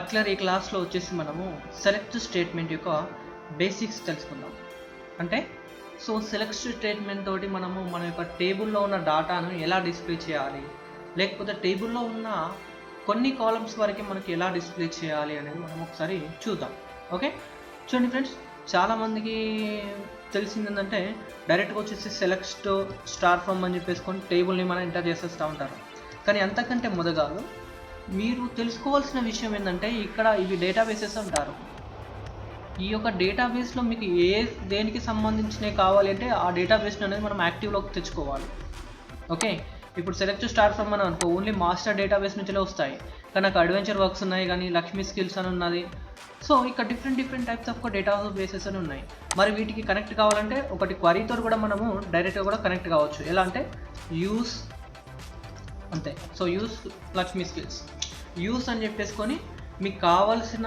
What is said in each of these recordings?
Particular ఈ క్లాస్లో వచ్చేసి మనము సెలెక్ట్ స్టేట్మెంట్ యొక్క బేసిక్స్ తెలుసుకుందాం. అంటే సో సెలెక్ట్ స్టేట్మెంట్ తోటి మనము మన యొక్క టేబుల్లో ఉన్న డాటాను ఎలా డిస్ప్లే చేయాలి, లేకపోతే టేబుల్లో ఉన్న కొన్ని కాలమ్స్ వరకు మనకి ఎలా డిస్ప్లే చేయాలి అనేది మనం ఒకసారి చూద్దాం. ఓకే, చూడండి ఫ్రెండ్స్, చాలామందికి తెలిసింది ఏంటంటే డైరెక్ట్గా వచ్చేసి సెలెక్ట్ స్టార్ ఫ్రమ్ అని చెప్పేసుకొని టేబుల్ని మనం ఎంటర్ చేసేస్తూ ఉంటారు. కానీ అంతకంటే మొదగాలు మీరు తెలుసుకోవాల్సిన విషయం ఏంటంటే ఇక్కడ ఇవి డేటాబేసెస్ అంటారు. ఈ యొక్క డేటాబేస్లో మీకు దేనికి సంబంధించినవి కావాలి అంటే ఆ డేటాబేస్ అనేది మనం యాక్టివ్లోకి తెచ్చుకోవాలి. ఓకే, ఇప్పుడు సెలెక్ట్ స్టార్ ఫ్రమ్ అని అనుకో ఓన్లీ మాస్టర్ డేటాబేస్ నుంచిలే వస్తాయి. కానీ నాకు అడ్వెంచర్ వర్క్స్ ఉన్నాయి, కానీ లక్ష్మీ స్కిల్స్ అని ఉన్నది. సో ఇక్కడ డిఫరెంట్ టైప్స్ ఆఫ్ డేటాబేసెస్ అని ఉన్నాయి. మరి వీటికి కనెక్ట్ కావాలంటే ఒకటి క్వరీతో కూడా మనము డైరెక్ట్గా కూడా కనెక్ట్ కావచ్చు. ఎలా అంటే యూస్ అంతే. So use Lakshmi skills use అని చెప్పేసుకొని మీకు కావాల్సిన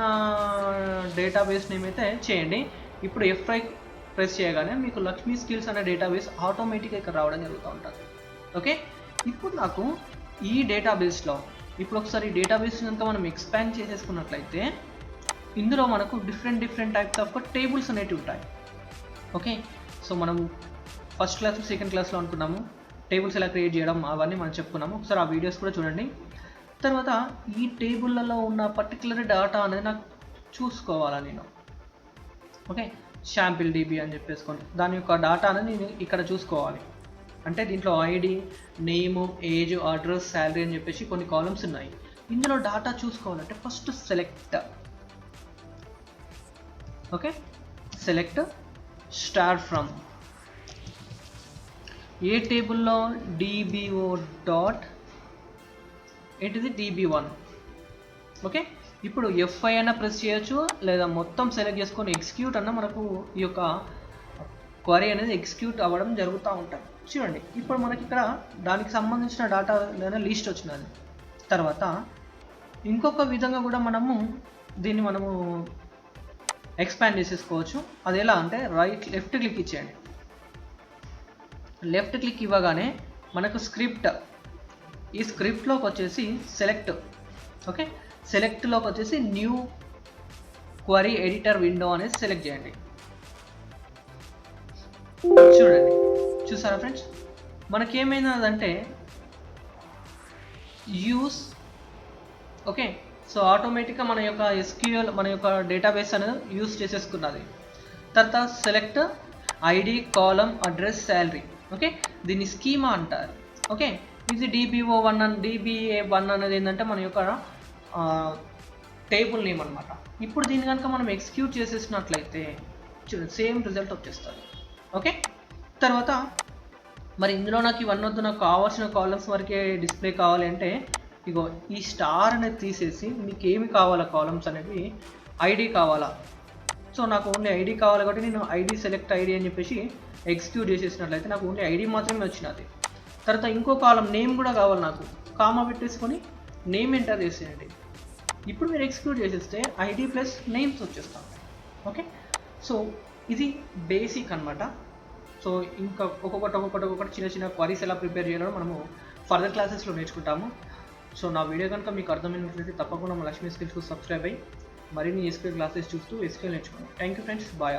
డేటాబేస్ నేమ్ అయితే చేయండి. ఇప్పుడు F5 ప్రెస్ చేయగానే మీకు లక్ష్మీ స్కిల్స్ అనే డేటాబేస్ ఆటోమేటిక్గా ఇక్కడ రావడం జరుగుతూ ఉంటుంది. ఓకే, ఇప్పుడు నాకు ఈ డేటాబేస్లో ఇప్పుడు ఒకసారి ఈ డేటాబేస్ కనుక మనం ఎక్స్పాండ్ చేసేసుకున్నట్లయితే ఇందులో మనకు డిఫరెంట్ టైప్స్ ఆఫ్ టేబుల్స్ అనేవి ఉంటాయి. ఓకే, సో మనం ఫస్ట్ క్లాస్ సెకండ్ క్లాస్లో అనుకున్నాము టేబుల్స్ ఎలా క్రియేట్ చేయడం అవన్నీ మనం చెప్పుకున్నాము. ఒకసారి ఆ వీడియోస్ కూడా చూడండి. తర్వాత ఈ టేబుల్లలో ఉన్న పర్టికులర్ డేటా అనేది నాకు చూసుకోవాలా నేను. ఓకే, శాంపిల్ DB అని చెప్పేసుకొని దాని యొక్క డేటా అనేది నేను ఇక్కడ చూసుకోవాలి. అంటే దీంట్లో ID, name, age, address, salary అని చెప్పేసి కొన్ని కాలమ్స్ ఉన్నాయి. ఇందులో డేటా చూసుకోవాలంటే first select. Okay, select star from a టేబుల్లో DBO డాట్ ఏంటిది DB1. ఓకే, ఇప్పుడు F5 అయినా ప్రెస్ చేయొచ్చు, లేదా మొత్తం సెలెక్ట్ చేసుకొని ఎగ్జిక్యూట్ అన్న మనకు ఈ యొక్క క్వరీ అనేది ఎగ్జిక్యూట్ అవ్వడం జరుగుతూ ఉంటుంది. చూడండి, ఇప్పుడు మనకి ఇక్కడ దానికి సంబంధించిన డేటా లిస్ట్ వచ్చినది. తర్వాత ఇంకొక విధంగా కూడా దీన్ని మనము ఎక్స్పాండ్ చేసేసుకోవచ్చు. అది ఎలా అంటే లెఫ్ట్ క్లిక్ ఇచ్చేయండి. లెఫ్ట్ క్లిక్ ఇవ్వగానే మనకు స్క్రిప్ట్, ఈ స్క్రిప్ట్లోకి వచ్చేసి సెలెక్ట్. ఓకే, సెలెక్ట్లోకి వచ్చేసి న్యూ క్వరీ ఎడిటర్ విండో అనేది సెలెక్ట్ చేయండి. చూడండి, చూసారా ఫ్రెండ్స్, మనకేమైనదంటే యూస్. ఓకే, సో ఆటోమేటిక్గా మన యొక్క SQL మన యొక్క డేటాబేస్ అనేది యూస్ చేసేసుకున్నది. తర్వాత select ID, column, address, salary. Okay, దీన్ని స్కీమా అంటారు. ఓకే, ఇది DBA1 అనేది ఏంటంటే మన యొక్క టేబుల్ నేమ్ అనమాట. ఇప్పుడు దీన్ని కనుక మనం ఎగ్జిక్యూట్ చేసేసినట్లయితే చూడండి సేమ్ రిజల్ట్ వచ్చేస్తుంది. ఓకే, తర్వాత మరి ఇందులో నాకు ఇవన్నీ వద్దు, నాకు కావాల్సిన కాలమ్స్ వరకే డిస్ప్లే కావాలి అంటే ఇగో ఈ స్టార్ అనేది తీసేసి మీకు ఏమి కావాలా కాలమ్స్ అనేవి ఐడి కావాలా. సో నాకు ఓన్లీ ఐడి కావాలి కాబట్టి నేను ఐడి సెలెక్ట్ ఐడి అని చెప్పేసి ఎగ్జిక్యూట్ చేసేసినట్లయితే నాకు ఓన్లీ ఐడి మాత్రమే వచ్చినది. తర్వాత ఇంకో కాలం నేమ్ కూడా కావాలి, నాకు కామా పెట్టేసుకొని నేమ్ ఎంటర్ చేసేయండి. ఇప్పుడు మీరు ఎగ్జిక్యూట్ చేసేస్తే ఐడి ప్లస్ నేమ్స్ వచ్చేస్తాం. ఓకే, సో ఇది బేసిక్ అనమాట. సో ఇంకా ఒక్కొక్కటి చిన్న క్వరీస్ ఎలా ప్రిపేర్ చేయాలో మనము ఫర్దర్ క్లాసెస్లో నేర్చుకుంటాము. సో నా వీడియో కనుక మీకు అర్థమైనట్లయితే తప్పకుండా మా లక్ష్మీ స్కిల్స్కు సబ్స్క్రైబ్ అయ్యి మరిన్ని SQL క్లాసెస్ చూస్తూ SQL నేర్చుకోండి. Thank you friends, bye.